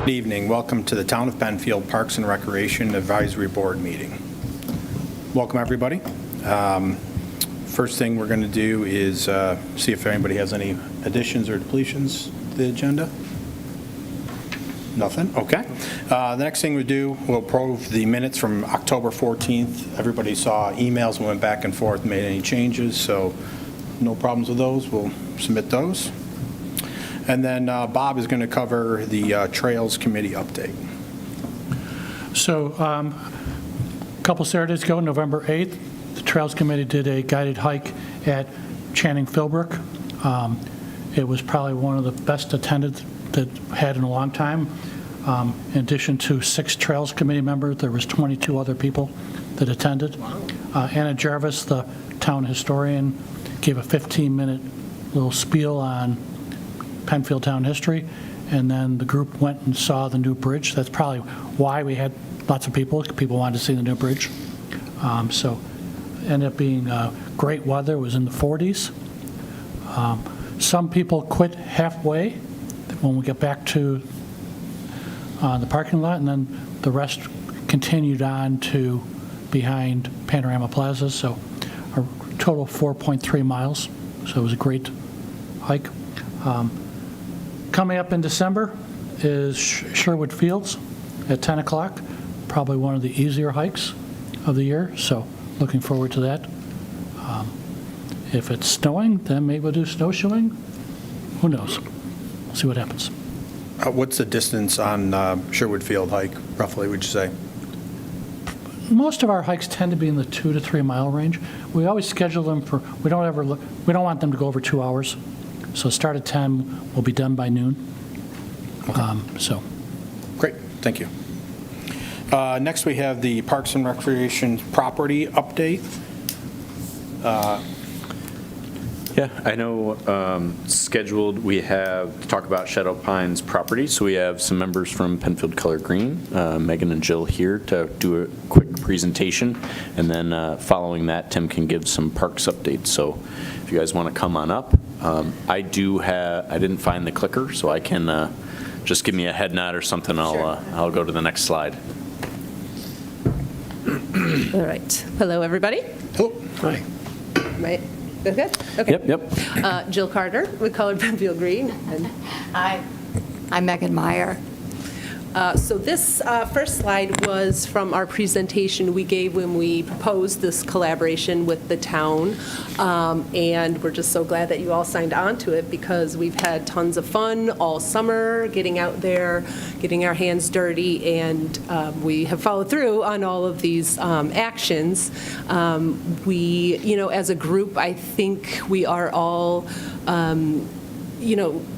Good evening. Welcome to the Town of Penfield Parks and Recreation Advisory Board meeting. Welcome, everybody. First thing we're going to do is see if anybody has any additions or depletions to the agenda. Nothing? Okay. The next thing we do, we'll approve the minutes from October 14th. Everybody saw emails, we went back and forth, made any changes, so no problems with those. We'll submit those. And then Bob is going to cover the Trails Committee update. So a couple Saturdays ago, November 8th, the Trails Committee did a guided hike at Channing Philbrook. It was probably one of the best attended that had in a long time. In addition to 6 Trails Committee members, there was 22 other people that attended. Wow. Anna Jarvis, the town historian, gave a 15-minute little spiel on Penfield town history, and then the group went and saw the new bridge. That's probably why we had lots of people. People wanted to see the new bridge. So ended up being great weather. It was in the 40s. Some people quit halfway when we get back to the parking lot, and then the rest continued on to behind Panorama Plaza. So a total of 4.3 miles. So it was a great hike. Coming up in December is Sherwood Fields at 10 o'clock, probably one of the easier hikes of the year, so looking forward to that. If it's snowing, then maybe we'll do snowshoeing. Who knows? We'll see what happens. What's the distance on Sherwood Field hike, roughly, would you say? Most of our hikes tend to be in the 2 to 3 mile range. We always schedule them for, we don't want them to go over 2 hours. So start at 10, we'll be done by noon. Okay. Great, thank you. Next we have the Parks and Recreation property update. Yeah, I know scheduled we have to talk about Shadow Pines property. So we have some members from Penfield Color Green, Megan and Jill here to do a quick presentation. And then following that, Tim can give some parks updates. So if you guys want to come on up. I didn't find the clicker, so I can just give me a head nod or something. I'll go to the next slide. All right. Hello, everybody. Hello. Hi. Right. Good? Okay. Yep. Jill Carter with Colored Penfield Green. And Hi. I'm Megan Meyer. So this first slide was from our presentation we gave when we proposed this collaboration with the town. And we're just so glad that you all signed on to it because we've had tons of fun all summer getting out there, getting our hands dirty, and we have followed through on all of these actions. We, as a group, I think we are all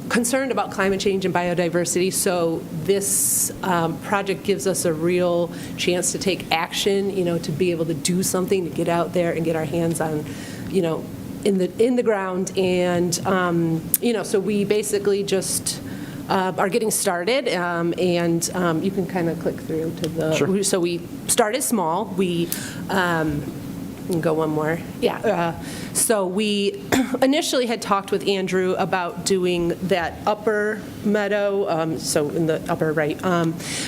concerned about climate change and biodiversity, so this project gives us a real chance to take action, to be able to do something, to get out there and get our hands on, in the ground. And, so we basically just are getting started, and you can kind of click through to the, sure. So we started small. We can go one more. Yeah. So we initially had talked with Andrew about doing that upper meadow, so in the upper right,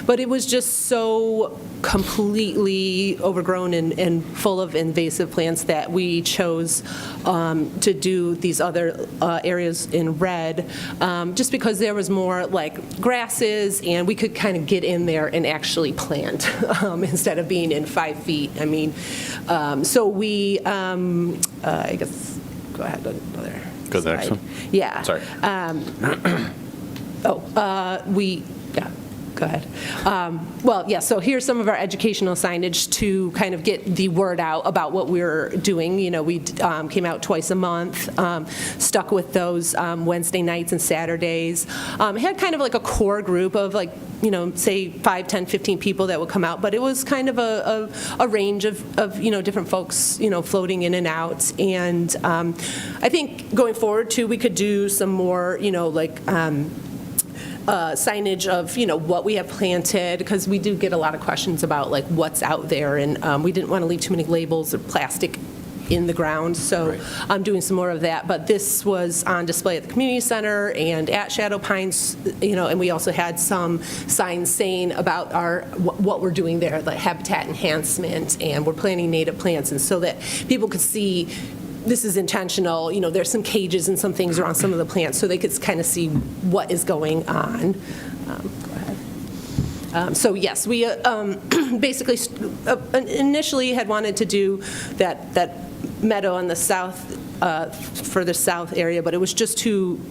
but it was just so completely overgrown and full of invasive plants that we chose to do these other areas in red, just because there was more like grasses and we could kind of get in there and actually plant instead of being in 5 feet. I mean, so we, I guess, go ahead, another Go to the next one? Yeah. Sorry. Yeah, go ahead. Well, yeah, so here's some of our educational signage to kind of get the word out about what we're doing. We came out twice a month, stuck with those Wednesday nights and Saturdays. Had kind of like a core group of say 5, 10, 15 people that would come out, but it was kind of a range of different folks, floating in and out. And I think going forward too, we could do some more, signage of what we have planted, because we do get a lot of questions about what's out there, and we didn't want to leave too many labels or plastic in the ground. So I'm doing some more of that. But this was on display at the community center and at Shadow Pines, and we also had some signs saying about what we're doing there, like habitat enhancement, and we're planting native plants, and so that people could see this is intentional. There's some cages and some things around some of the plants, so they could kind of see what is going on. Go ahead. So yes, we basically initially had wanted to do that meadow on the further south area, but it was just too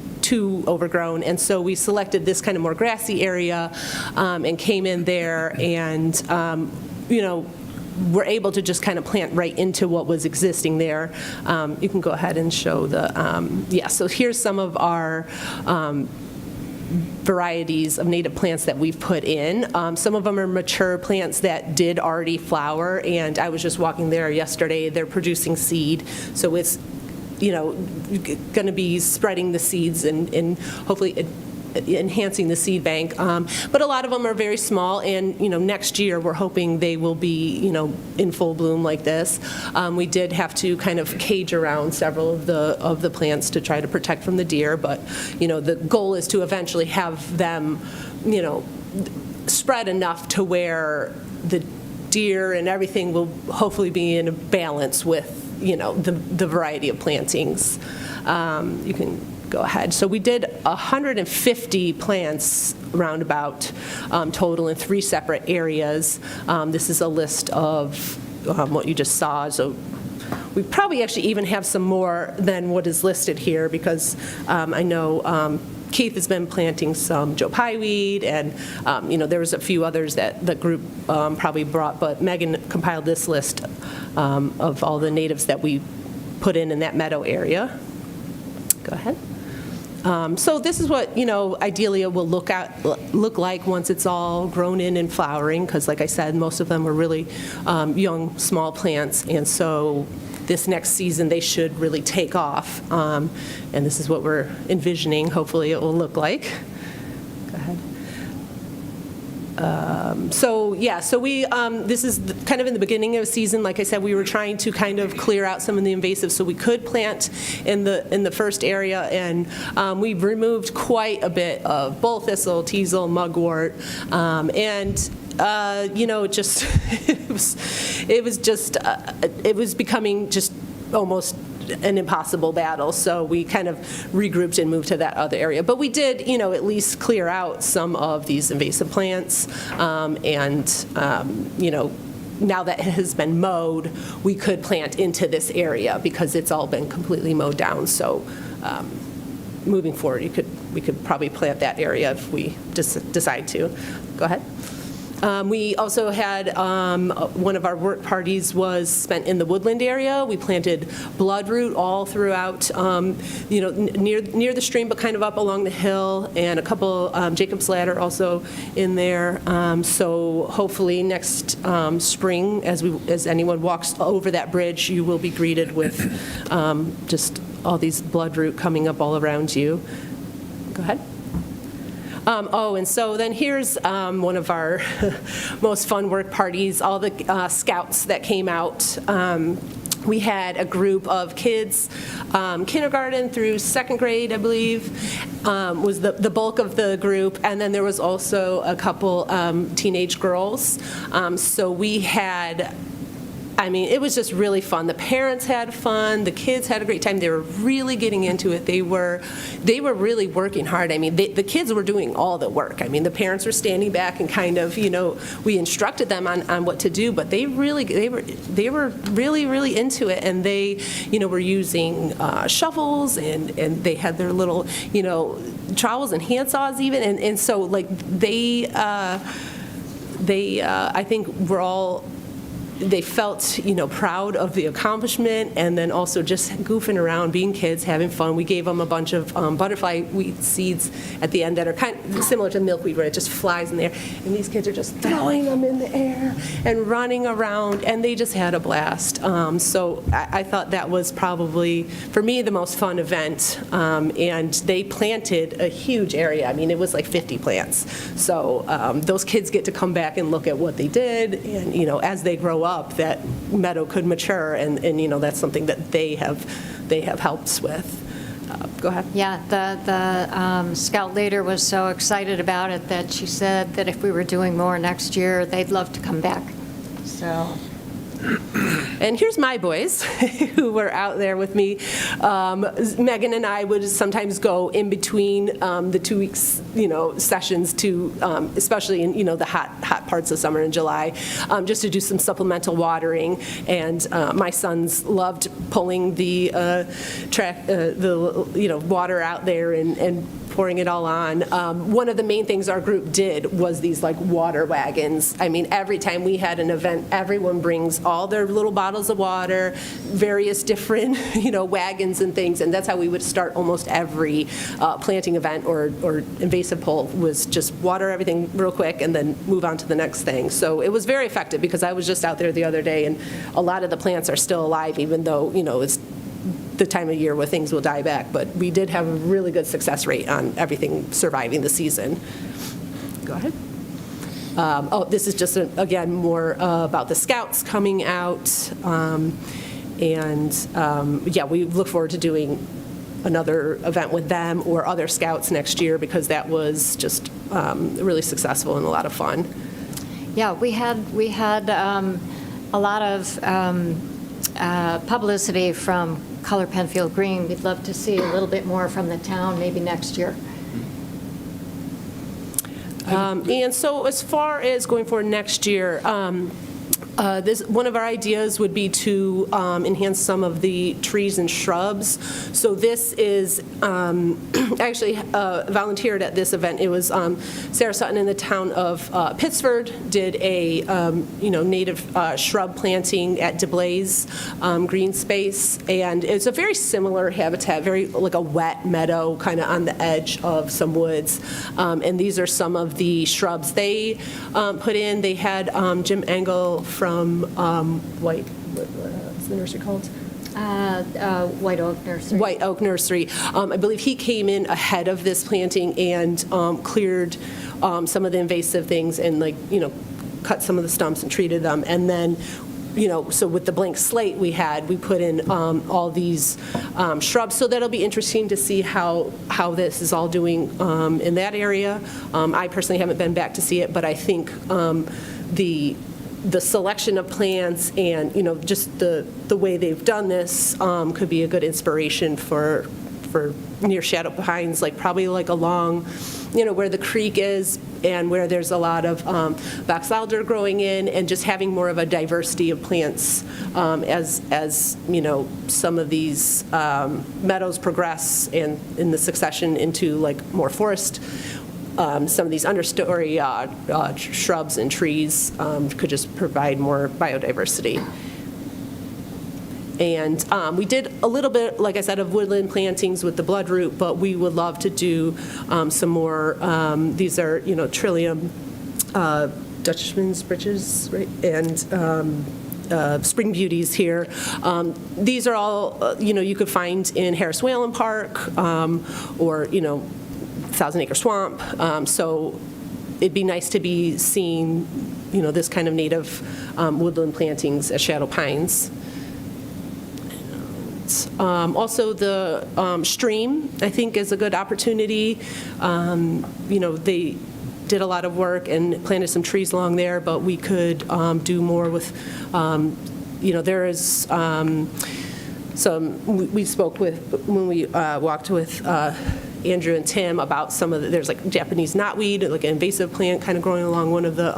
overgrown, and so we selected this kind of more grassy area and came in there and we're able to just kind of plant right into what was existing there. You can go ahead and show so here's some of our varieties of native plants that we've put in. Some of them are mature plants that did already flower, and I was just walking there yesterday. They're producing seed, so it's going to be spreading the seeds and hopefully enhancing the seed bank. But a lot of them are very small, and next year we're hoping they will be in full bloom like this. We did have to kind of cage around several of the plants to try to protect from the deer, but the goal is to eventually have them spread enough to where the deer and everything will hopefully be in a balance with the variety of plantings. You can go ahead. So we did 150 plants roundabout total in 3 separate areas. This is a list of what you just saw. So we probably actually even have some more than what is listed here, because I know Keith has been planting some Joe Pye weed, and there was a few others that the group probably brought, but Megan compiled this list of all the natives that we put in that meadow area. Go ahead. So this is what ideally it will look like once it's all grown in and flowering, because like I said, most of them are really young, small plants, and so this next season they should really take off, and this is what we're envisioning hopefully it will look like. Go ahead. So we, this is kind of in the beginning of the season. Like I said, we were trying to kind of clear out some of the invasives so we could plant in the first area, and we've removed quite a bit of bull thistle, teasel, mugwort, and it was becoming just almost an impossible battle, so we kind of regrouped and moved to that other area. But we did, at least clear out some of these invasive plants, and now that it has been mowed, we could plant into this area because it's all been completely mowed down. So moving forward, we could probably plant that area if we just decide to. Go ahead. We also had one of our work parties was spent in the woodland area. We planted bloodroot all throughout, near the stream, but kind of up along the hill, and a couple Jacob's ladder also in there. So hopefully next spring, as anyone walks over that bridge, you will be greeted with just all these bloodroot coming up all around you. Go ahead. And so then here's one of our most fun work parties, all the scouts that came out. We had a group of kids, kindergarten through 2nd grade, I believe, was the bulk of the group, and then there was also a couple teenage girls. So we had, it was just really fun. The parents had fun. The kids had a great time. They were really getting into it. They were really working hard. The kids were doing all the work. The parents were standing back and kind of, we instructed them on what to do, but they were really, really into it. And they, were using shovels, and they had their little, trowels and handsaws even. And so, like, they I think were all, they felt, proud of the accomplishment, and then also just goofing around, being kids, having fun. We gave them a bunch of butterfly weed seeds at the end that are kind of similar to milkweed, where it just flies in the air. And these kids are just throwing them in the air and running around, and they just had a blast. So I thought that was probably, for me, the most fun event. And they planted a huge area. It was like 50 plants. So those kids get to come back and look at what they did, and, as they grow up, that meadow could mature, and that's something that they have helped with. Go ahead. Yeah, the scout leader was so excited about it that she said that if we were doing more next year, they'd love to come back. So. And here's my boys who were out there with me. Megan and I would sometimes go in between the 2 weeks, sessions to, especially in, the hot parts of summer in July, just to do some supplemental watering. And my sons loved pulling the water out there and pouring it all on. One of the main things our group did was these water wagons. I mean, every time we had an event, everyone brings all their little bottles of water, various different, wagons and things, and that's how we would start almost every planting event or invasive pull, was just water everything real quick and then move on to the next thing. So it was very effective, because I was just out there the other day, and a lot of the plants are still alive, even though, it's the time of year where things will die back. But we did have a really good success rate on everything surviving the season. Go ahead. This is just, again, more about the scouts coming out. We look forward to doing another event with them or other scouts next year, because that was just really successful and a lot of fun. Yeah, we had a lot of publicity from Color Penfield Green. We'd love to see a little bit more from the town maybe next year. And so as far as going forward next year, one of our ideas would be to enhance some of the trees and shrubs. So this is, actually volunteered at this event. It was Sarah Sutton in the town of Pittsford did a native shrub planting at DeBlaze Green Space, and it's a very similar habitat, very like a wet meadow kind of on the edge of some woods. And these are some of the shrubs they put in. They had Jim Engel from what's the nursery called? White Oak Nursery. White Oak Nursery. I believe he came in ahead of this planting and cleared some of the invasive things and cut some of the stumps and treated them. And then, so with the blank slate we put in all these shrubs. So that'll be interesting to see how this is all doing in that area. I personally haven't been back to see it, but I think the selection of plants and, just the way they've done this could be a good inspiration for near shadow pines, probably along, where the creek is and where there's a lot of box alder growing in, and just having more of a diversity of plants as some of these meadows progress and in the succession into more forest. Some of these understory shrubs and trees could just provide more biodiversity. And we did a little bit, like I said, of woodland plantings with the bloodroot, but we would love to do some more. These are, Trillium, Dutchman's Bridges, right? And Spring Beauties here. These are all, you could find in Harris Whalen Park or, Thousand Acre Swamp. So it'd be nice to be seeing, this kind of native woodland plantings as shadow pines. Also, the stream, I think, is a good opportunity. They did a lot of work and planted some trees along there, but we could do more with, there is some, we spoke with, when we walked with Andrew and Tim about some of there's Japanese knotweed, an invasive plant kind of growing along one of the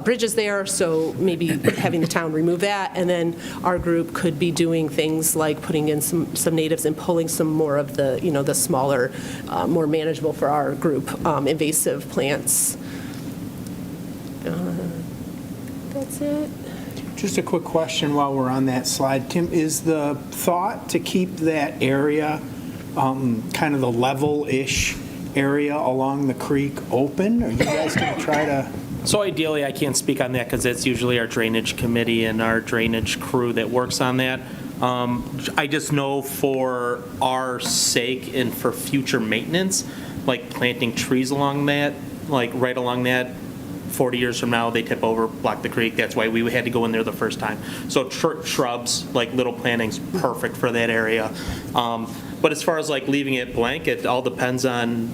bridges there, so maybe having the town remove that, and then our group could be doing things like putting in some natives and pulling some more of the, the smaller, more manageable for our group invasive plants. That's it. Just a quick question while we're on that slide. Tim, is the thought to keep that area kind of the level-ish area along the creek open? Are you guys going to try to... So ideally, I can't speak on that because it's usually our drainage committee and our drainage crew that works on that. I just know for our sake and for future maintenance, planting trees along that, right along that 40 years from now, they tip over, block the creek. That's why we had to go in there the first time. So shrubs, like little plantings, perfect for that area. But as far as like leaving it blank, it all depends on,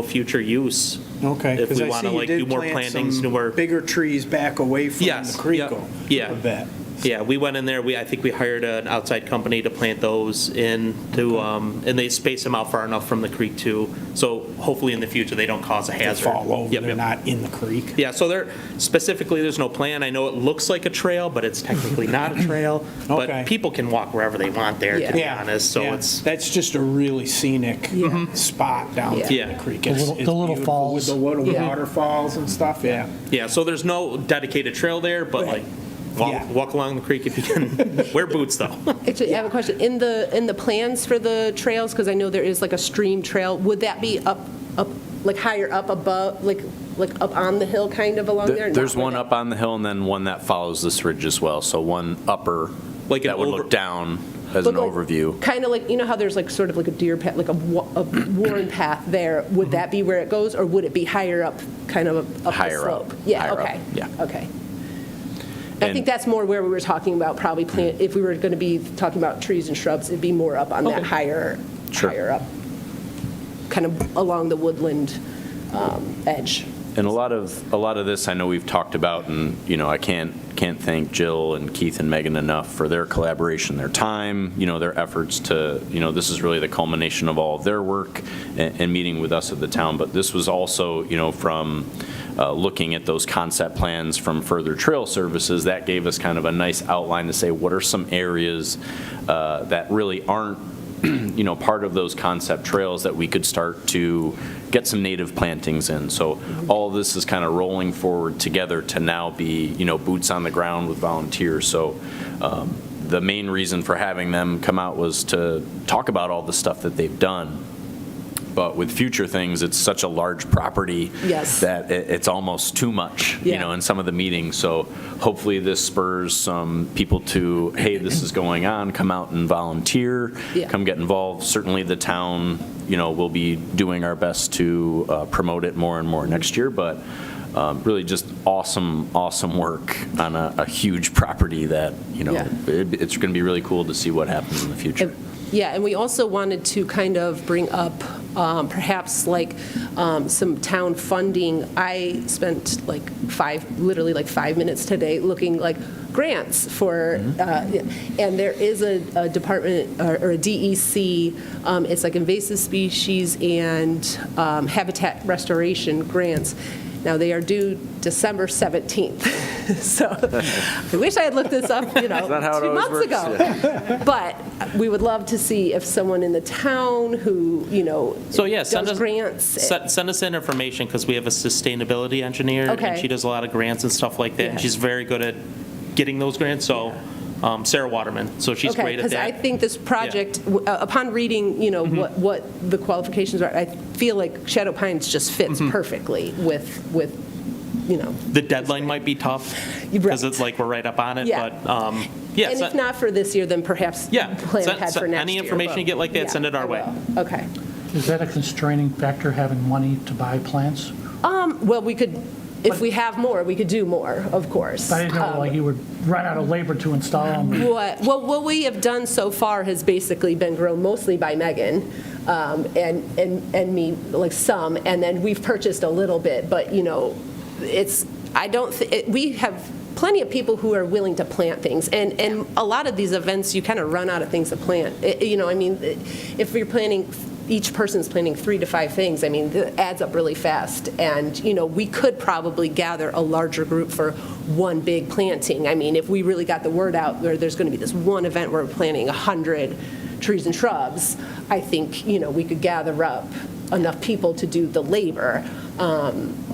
future use. Okay, If because we I want see to you like do did more plant plantings, some newer. bigger trees back away from Yes, the creek yep, a yeah. bit. Yeah, we went in there, I think we hired an outside company to plant those in to, and they space them out far enough from the creek too. So hopefully in the future, they don't cause a They hazard. fall over, Yep, they're yep. not in the creek. Yeah, so specifically, there's no plan. I know it looks like a trail, but it's technically not a trail. Okay. But people can walk wherever they want there, to be Yeah, honest, so yeah. it's, That's just a really scenic spot down Yeah. through Yeah. the creek. The It's- little- it's the little beautiful falls. With the little Yeah. waterfalls and stuff, yeah. yeah, so there's no dedicated trail there, but like, Yeah. walk along the creek if you can. Wear boots, though. Actually, I have a question. In the plans for the trails, because I know there is like a stream trail, would that be up, like higher up above, like up on the hill kind of along there? There's one up on the hill and then one that follows this ridge as well. So one upper Like an that would over- look down as an overview. Kind of like, how there's like sort of like a deer path, like a worn path there. Would that be where it goes, or would it be higher up, kind of up the Higher up. slope? Yeah, Higher up, okay. yeah. Okay. I And- think that's more where we were talking about probably if we were going to be talking about trees and shrubs, it'd be more up on that Okay. higher up, kind of along the woodland edge. And a lot of this, I know we've talked about, and, I can't thank Jill and Keith and Megan enough for their collaboration, their time, their efforts to, this is really the culmination of all of their work and meeting with us at the town. But this was also, from looking at those concept plans from Further Trail Services, that gave us kind of a nice outline to say, what are some areas that really aren't part of those concept trails that we could start to get some native plantings in. So all of this is kind of rolling forward together to now be, boots on the ground with volunteers. So the main reason for having them come out was to talk about all the stuff that they've done. But with future things, it's such a large property Yes. that it's almost too much, Yeah. in some of the meetings. So hopefully this spurs some people to, hey, this is going on, come out and volunteer, Yeah. come get involved. Certainly the town, will be doing our best to promote it more and more next year, but really just awesome work on a huge property that, Yeah. it's going to be really cool to see what happens in the future. Yeah, and we also wanted to kind of bring up perhaps like some town funding. I spent literally 5 minutes today looking like grants for, and there is a department or a DEC, it's like invasive species and habitat restoration grants. Now, they are due December 17th. So I wish I had looked this up, that how it 2 always months works? ago. But we would love to see if someone in the town who, So yeah, send does us grants. send us in information, because we have a sustainability engineer, Okay. and she does a lot of grants and stuff like that. Yeah. And she's very good at getting those grants. So Sarah Waterman, so she's Okay, great at because I that. think this project, upon reading, what the qualifications are, I feel like Shadow Pines just fits perfectly with. The deadline might be tough, You're because right. it's like we're right up on it. Yeah. But yeah, And if not for this year, then perhaps Yeah, plan send- ahead for send next any year. information but- you get like that, yeah, send it our I way. will. Okay. Is that a constraining factor, having money to buy plants? Well, we could, if we have more, we could do more, of course. I didn't know, like, you would run out of labor to install them. What we have done so far has basically been grown mostly by Megan and me, like some, and then we've purchased a little bit, but, we have plenty of people who are willing to plant things, and a lot of these events, you kind of run out of things to plant. If you're planting, each person's planting 3 to 5 things, it adds up really fast, and, we could probably gather a larger group for one big planting. If we really got the word out, where there's going to be this one event where we're planting 100 trees and shrubs, I think, we could gather up enough people to do the labor.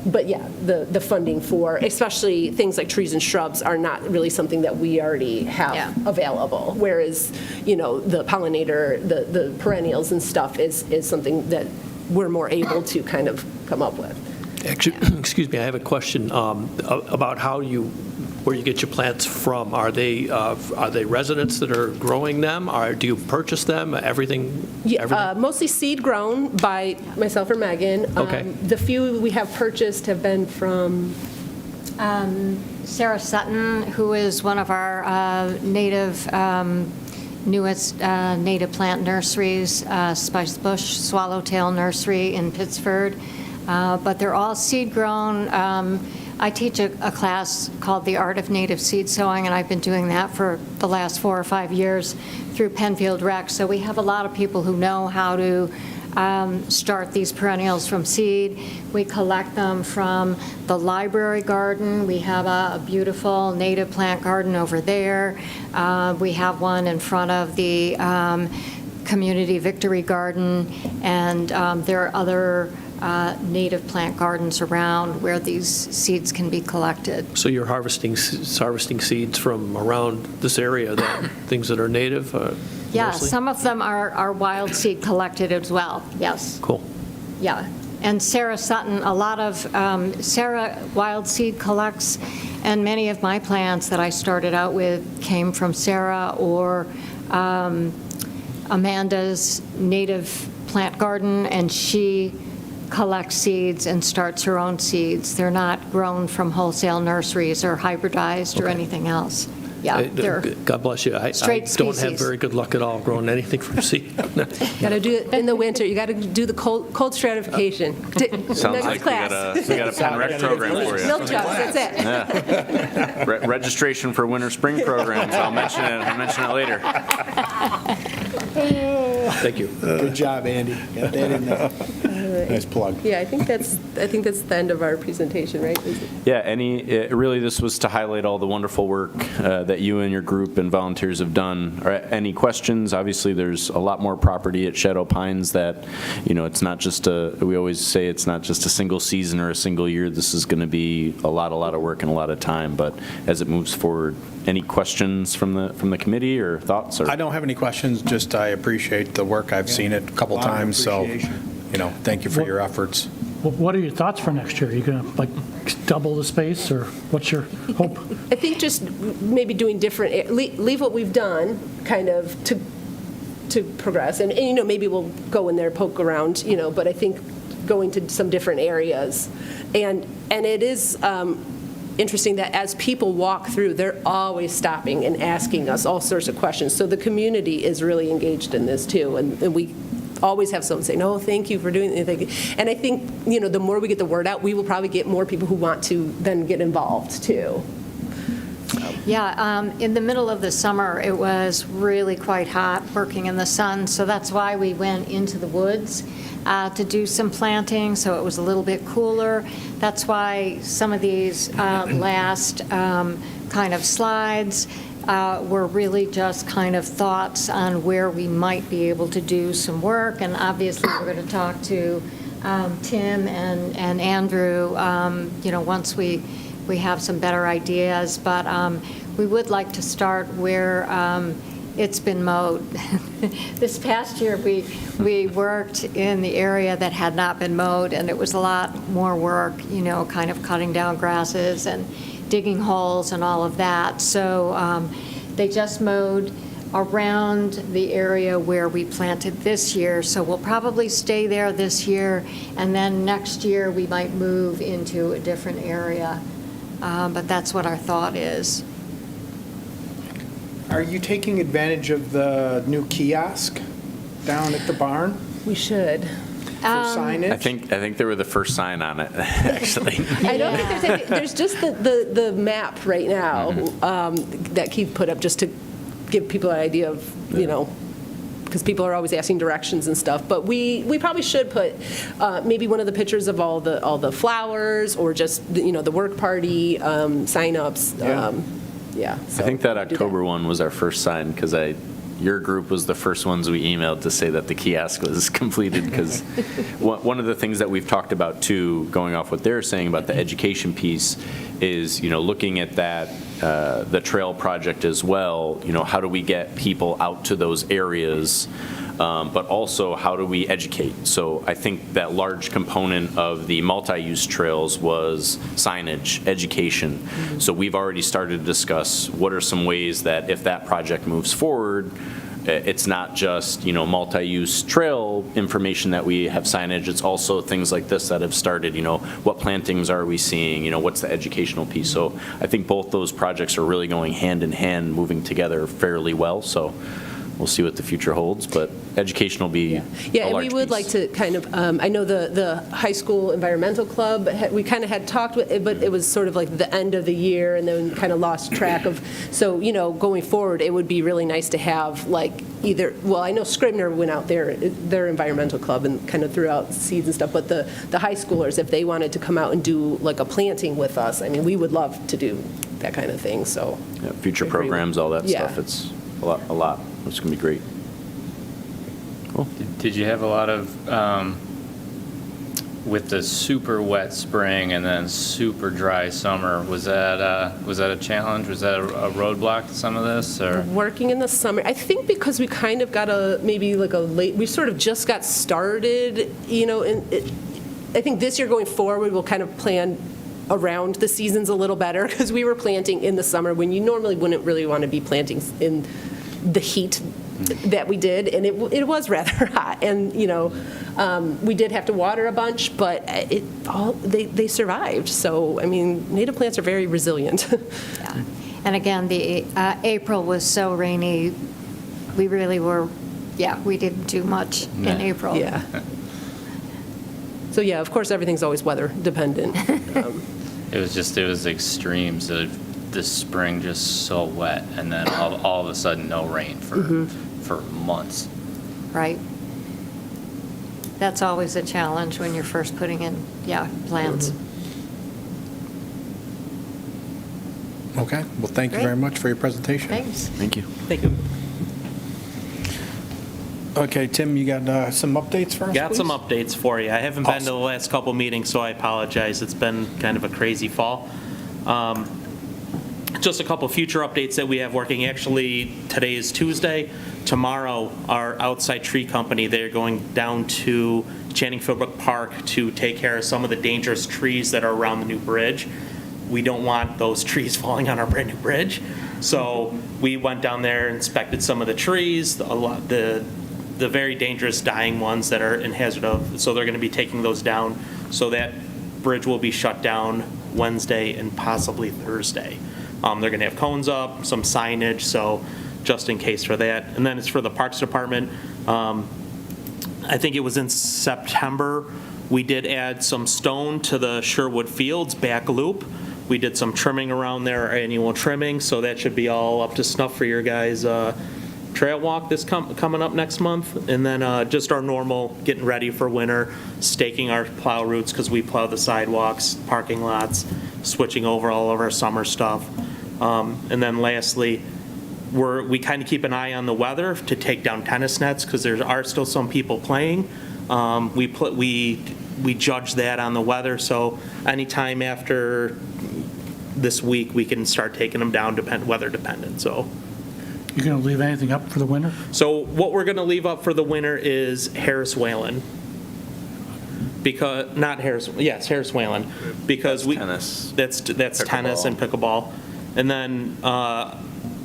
But yeah, the funding for, especially things like trees and shrubs, are not really something that we already have Yeah. available. Whereas, the pollinator, the perennials and stuff is something that we're more able to kind of come up with. Actually, excuse me, I have a question about where you get your plants from. Are they residents that are growing them? Or do you purchase them? Everything? Yeah, mostly seed grown by myself or Megan. Okay. The few we have purchased have been from Sarah Sutton, who is one of our newest native plant nurseries, Spice Bush Swallowtail Nursery in Pittsford. But they're all seed grown. I teach a class called The Art of Native Seed Sowing, and I've been doing that for the last 4 or 5 years through Penfield Rec. So we have a lot of people who know how to start these perennials from seed. We collect them from the library garden. We have a beautiful native plant garden over there. We have one in front of the Community Victory Garden, and there are other native plant gardens around where these seeds can be collected. So you're harvesting seeds from around this area, then, things that are native? Yeah, mostly? some of them are wild seed collected as well, yes. Cool. Yeah, and Sarah Sutton, a lot of, Sarah wild seed collects, and many of my plants that I started out with came from Sarah or Amanda's native plant garden, and she collects seeds and starts her own seeds. They're not grown from wholesale nurseries or hybridized or anything else. Yeah, they're God bless you. I straight don't have species. very good luck at all growing anything from seed. Got to do it in the winter. You got to do the cold stratification. Sounds Next like class. we got a Penn Rec program for you. Milk jugs, that's it. Yeah. Registration for winter spring programs. I'll mention it later. Thank you. Good job, Andy. Got that in there. Nice plug. Yeah, I think that's the end of our presentation, right? Yeah, really this was to highlight all the wonderful work that you and your group and volunteers have done. Any questions? Obviously, there's a lot more property at Shadow Pines that, it's not just we always say it's not just a single season or a single year. This is going to be a lot of work and a lot of time, but as it moves forward, any questions from the committee or thoughts? Or? I don't have any questions, just I appreciate the work. I've seen it a couple Lot of times, so, appreciation. thank you for your efforts. What are your thoughts for next year? Are you going to double the space, or what's your hope? I think just maybe doing different, leave what we've done kind of to progress. And maybe we'll go in there, poke around, but I think going to some different areas. And it is interesting that as people walk through, they're always stopping and asking us all sorts of questions. So the community is really engaged in this too. And we always have someone say, no, thank you for doing it. And I think, the more we get the word out, we will probably get more people who want to then get involved too. Yeah, in the middle of the summer, it was really quite hot working in the sun, so that's why we went into the woods to do some planting, so it was a little bit cooler. That's why some of these last kind of slides were really just kind of thoughts on where we might be able to do some work, and obviously we're going to talk to Tim and Andrew, once we have some better ideas, but we would like to start where it's been mowed. This past year, we worked in the area that had not been mowed, and it was a lot more work, kind of cutting down grasses and digging holes and all of that. So they just mowed around the area where we planted this year, so we'll probably stay there this year, and then next year we might move into a different area. But that's what our thought is. Are you taking advantage of the new kiosk down at the barn We should. for signage? I think they were the first sign on it, actually. I don't think there's anything, there's just the map right now that Keith put up just to give people an idea of, because people are always asking directions and stuff. But we probably should put maybe one of the pictures of all the flowers, or just the work party signups. Yeah. I think that October one was our first sign, because your group was the first ones we emailed to say that the kiosk was completed, because one of the things that we've talked about too, going off what they're saying about the education piece, is looking at that the trail project as well. How do we get people out to those areas, but also how do we educate? So I think that large component of the multi-use trails was signage, education. So we've already started to discuss what are some ways that if that project moves forward, it's not just, multi-use trail information that we have signage, it's also things like this that have started, what plantings are we seeing, what's the educational piece? So I think both those projects are really going hand in hand, moving together fairly well, so we'll see what the future holds, but education will be a Yeah, and large we would like piece. to kind of, I know the high school environmental club, we kind of had talked with, but it was sort of like the end of the year and then kind of lost track of, so, going forward, it would be really nice to have like either, well, I know Scribner went out there, their environmental club and kind of threw out seeds and stuff, but the high schoolers, if they wanted to come out and do like a planting with us, I mean, we would love to do that kind of thing, so. Yeah, future programs, all that Yeah. stuff, it's a lot. It's going to be great. Cool. Did you have a lot of, with the super wet spring and then super dry summer, was that a challenge? Was that a roadblock to some of this, or? Working in the summer, I think because we kind of got we sort of just got started, and I think this year going forward, we'll kind of plan around the seasons a little better, because we were planting in the summer when you normally wouldn't really want to be planting in the heat that we did, and it was rather hot, and we did have to water a bunch, but they survived. So I mean, native plants are very resilient. Yeah. And again, the April was so rainy, we really were, we didn't do much in April. Yeah. So yeah, of course, everything's always weather dependent. It was extreme, so this spring just so wet, and then all of a sudden, no rain for months. Right. That's always a challenge when you're first putting in, plants. Okay, well, thank you Great. very much for your presentation. Thanks. Thank you. Thank you. Okay, Tim, you got some updates for us, Got some please? updates for you. I haven't been to the Awesome. last couple meetings, so I apologize. It's been kind of a crazy fall. Just a couple future updates that we have working. Actually, today is Tuesday. Tomorrow, our outside tree company, they're going down to Channing Philbrook Park to take care of some of the dangerous trees that are around the new bridge. We don't want those trees falling on our brand-new bridge. So we went down there, inspected some of the trees, the very dangerous dying ones that are in hazard of, so they're going to be taking those down. So that bridge will be shut down Wednesday and possibly Thursday. They're going to have cones up, some signage, so just in case for that. And then it's for the Parks Department. I think it was in September, we did add some stone to the Sherwood Fields back loop. We did some trimming around there, our annual trimming, so that should be all up to snuff for your guys' trail walk this coming up next month. And then just our normal getting ready for winter, staking our plow routes because we plow the sidewalks, parking lots, switching over all of our summer stuff. And then lastly, we kind of keep an eye on the weather to take down tennis nets because there are still some people playing. We judge that on the weather, so anytime after this week, we can start taking them down, weather dependent, so. You going to leave anything up for the winter? So what we're going to leave up for the winter is Harris Whalen. Because, not Harris, yes, Harris Whalen. Because That's tennis. That's tennis and pickleball. And then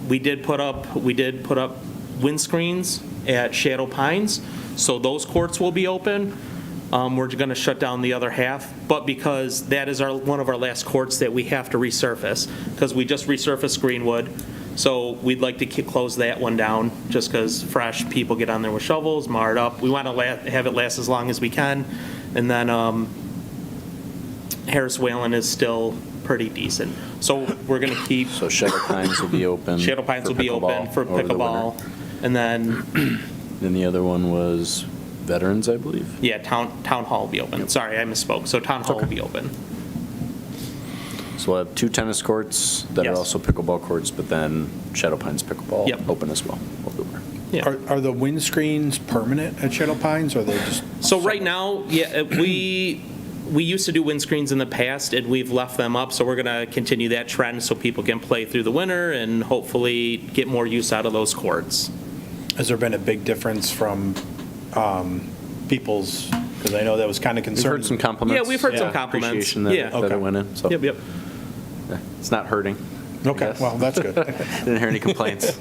we did put up windscreens at Shadow Pines, so those courts will be open. We're going to shut down the other half, but because that is one of our last courts that we have to resurface, because we just resurfaced Greenwood, so we'd like to close that one down, just because fresh people get on there with shovels, mar it up. We want to have it last as long as we can, and then Harris Whalen is still pretty decent. So we're going to keep. So Shadow Pines will be open. Shadow Pines for will be open for over the pickleball, winter. and then Then the other one was Veterans, I believe. yeah, town hall will be open. Sorry, I misspoke. So town hall will be open. So we'll have 2 tennis courts that are Yes. also pickleball courts, but then Shadow Pines pickleball Yep. open as well. Everywhere. Yeah. Are the windscreens permanent at Shadow Pines, or are they just? So right now, yeah, we used to do windscreens in the past, and we've left them up, so we're going to continue that trend so people can play through the winter and hopefully get more use out of those courts. Has there been a big difference from people's, because I know that was kind of We've concerning. heard some compliments. Yeah, we've heard some compliments. Appreciation that Yeah. that it went in, so. Yep. Yeah, it's not hurting. Okay, Yes. well, that's good. Didn't hear any complaints.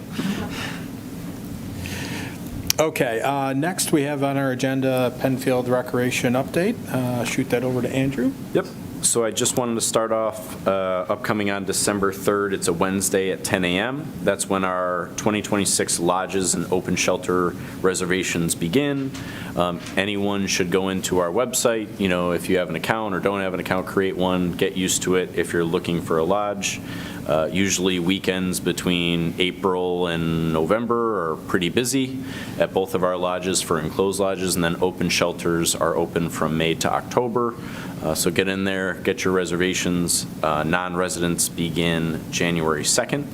Okay, next we have on our agenda Penfield Recreation update. Shoot that over to Andrew. Yep. So I just wanted to start off, upcoming on December 3rd, it's a Wednesday at 10 a.m. That's when our 2026 lodges and open shelter reservations begin. Anyone should go into our website, if you have an account or don't have an account, create one, get used to it if you're looking for a lodge. Usually weekends between April and November are pretty busy at both of our lodges for enclosed lodges, and then open shelters are open from May to October. So get in there, get your reservations. Non-residents begin January 2nd.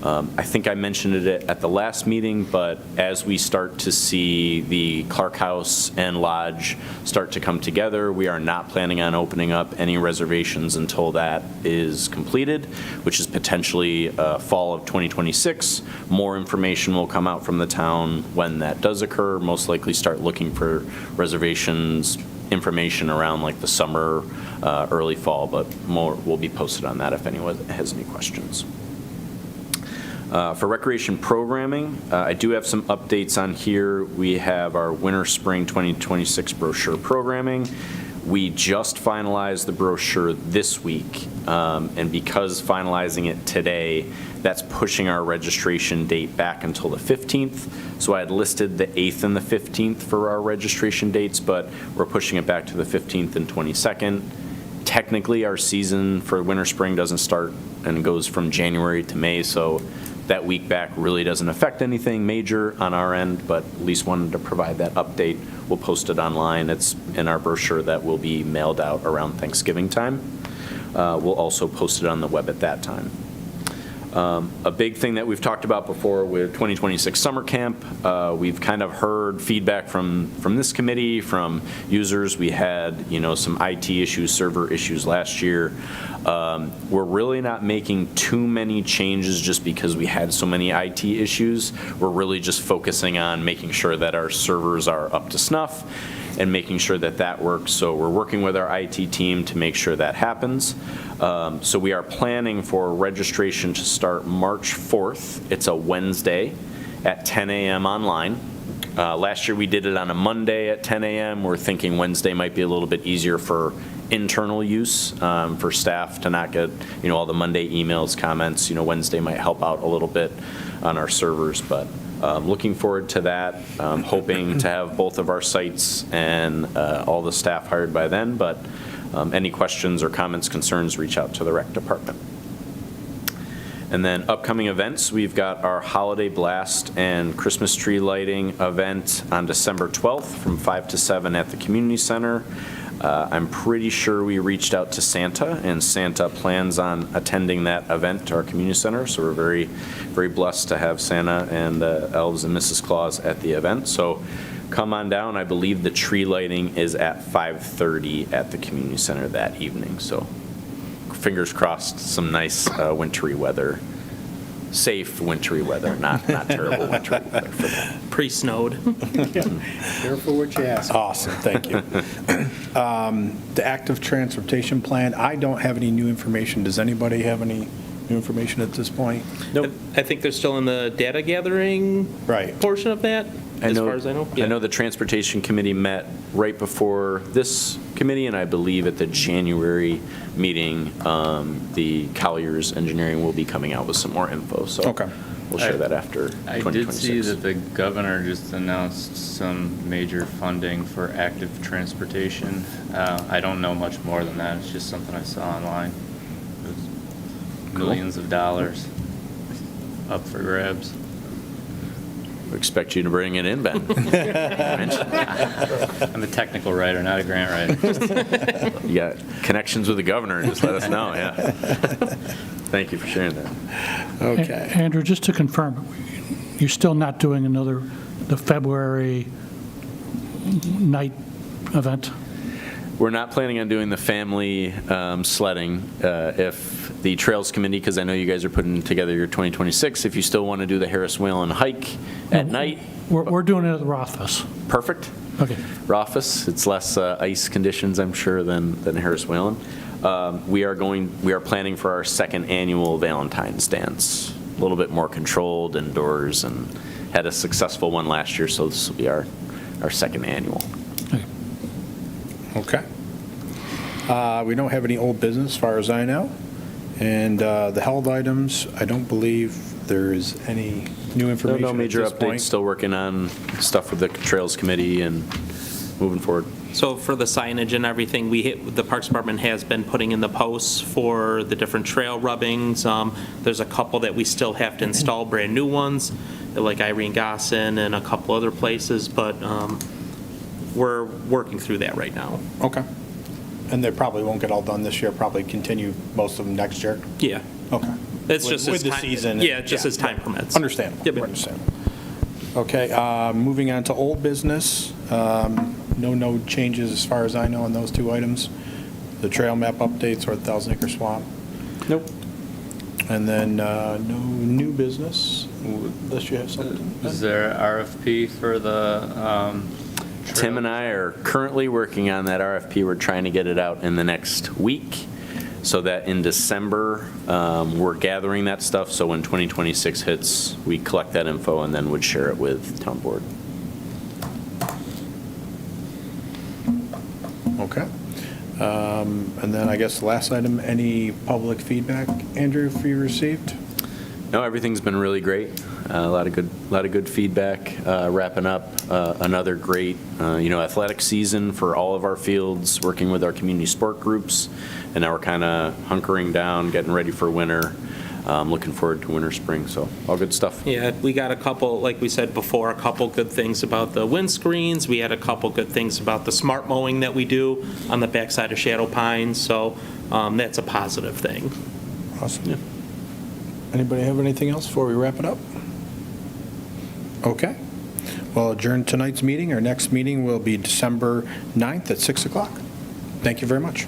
I think I mentioned it at the last meeting, but as we start to see the Clark House and Lodge start to come together, we are not planning on opening up any reservations until that is completed, which is potentially fall of 2026. More information will come out from the town when that does occur. Most likely start looking for reservations information around like the summer, early fall, but more will be posted on that if anyone has any questions. For recreation programming, I do have some updates on here. We have our Winter Spring 2026 brochure programming. We just finalized the brochure this week, and because finalizing it today, that's pushing our registration date back until the 15th. So I had listed the 8th and the 15th for our registration dates, but we're pushing it back to the 15th and 22nd. Technically, our season for winter spring doesn't start and goes from January to May, so that week back really doesn't affect anything major on our end, but at least wanted to provide that update. We'll post it online. It's in our brochure that will be mailed out around Thanksgiving time. We'll also post it on the web at that time. A big thing that we've talked about before with 2026 summer camp, we've kind of heard feedback from this committee, from users. We had, some IT issues, server issues last year. We're really not making too many changes just because we had so many IT issues. We're really just focusing on making sure that our servers are up to snuff and making sure that that works. So we're working with our IT team to make sure that happens. So we are planning for registration to start March 4th. It's a Wednesday at 10 a.m. online. Last year we did it on a Monday at 10 a.m. We're thinking Wednesday might be a little bit easier for internal use, for staff to not get, all the Monday emails, comments. Wednesday might help out a little bit on our servers, but looking forward to that. Hoping to have both of our sites and all the staff hired by then, but any questions or comments, concerns, reach out to the rec department. And then upcoming events, we've got our Holiday Blast and Christmas tree lighting event on December 12th from 5 to 7 at the Community Center. I'm pretty sure we reached out to Santa, and Santa plans on attending that event to our community center. So we're very, very blessed to have Santa and elves and Mrs. Claus at the event. So come on down. I believe the tree lighting is at 5:30 at the community center that evening. So fingers crossed, some nice wintry weather. Safe wintry weather, not terrible wintry weather for that. Pre-snowed. Careful what you ask. Awesome, thank you. The active transportation plan, I don't have any new information. Does anybody have any new information at this point? Nope. I think they're still in the data gathering Right. portion of that, as far as I know. I know the Transportation Committee met right before this committee, and I believe at the January meeting, the Colliers Engineering will be coming out with some more info, so Okay. we'll share that after I 2026. did see that the governor just announced some major funding for active transportation. I don't know much more than that. It's just something I saw online. It was millions of dollars up for grabs. We expect you to bring it in, Ben. I'm a technical writer, not a grant writer. You got connections with the governor, just let us know, yeah. Thank you for sharing that. Okay. Andrew, just to confirm, you're still not doing the February night event? We're not planning on doing the family sledding. If the Trails Committee, because I know you guys are putting together your 2026, if you still want to do the Harris Whalen hike at night, We're doing it at the Rothfuss. perfect. Okay. Rothfuss, it's less ice conditions, I'm sure, than Harris Whalen. We are planning for our second annual Valentine's dance, a little bit more controlled indoors and had a successful one last year, so this will be our second annual. Okay. We don't have any old business, as far as I know. And the held items, I don't believe there is any new information No at major this updates, point. still working on stuff with the Trails Committee and moving forward. So for the signage and everything, the Parks Department has been putting in the posts for the different trail rubbings. There's a couple that we still have to install, brand new ones, like Irene Gosson and a couple other places, but we're working through that right now. Okay. And they probably won't get all done this year, probably continue most of them next year? Yeah. Okay. It's With- just with as the time- season. Yeah, just as time permits. Understandable. Yep. Understandable. Okay, moving on to old business. No changes as far as I know on those two items. The trail map updates or the Thousand Acre Swamp. Nope. And then no new business, unless you have something. Is there an RFP for the Tim and I are currently working on that RFP. We're trying to get it out in the next week so that in December, we're gathering that stuff. So when 2026 hits, we collect that info and then would share it with town board. Okay. And then I guess the last item, any public feedback, Andrew, for you received? No, everything's been really great. A lot of good feedback. Wrapping up another great, athletic season for all of our fields, working with our community sport groups. And now we're kind of hunkering down, getting ready for winter. Looking forward to winter, spring, so all good stuff. Yeah, we got a couple, like we said before, a couple good things about the windscreens. We had a couple good things about the smart mowing that we do on the backside of Shadow Pines, so that's a positive thing. Awesome. Yeah. Anybody have anything else before we wrap it up? Okay. Well, adjourn tonight's meeting. Our next meeting will be December 9th at 6 o'clock. Thank you very much.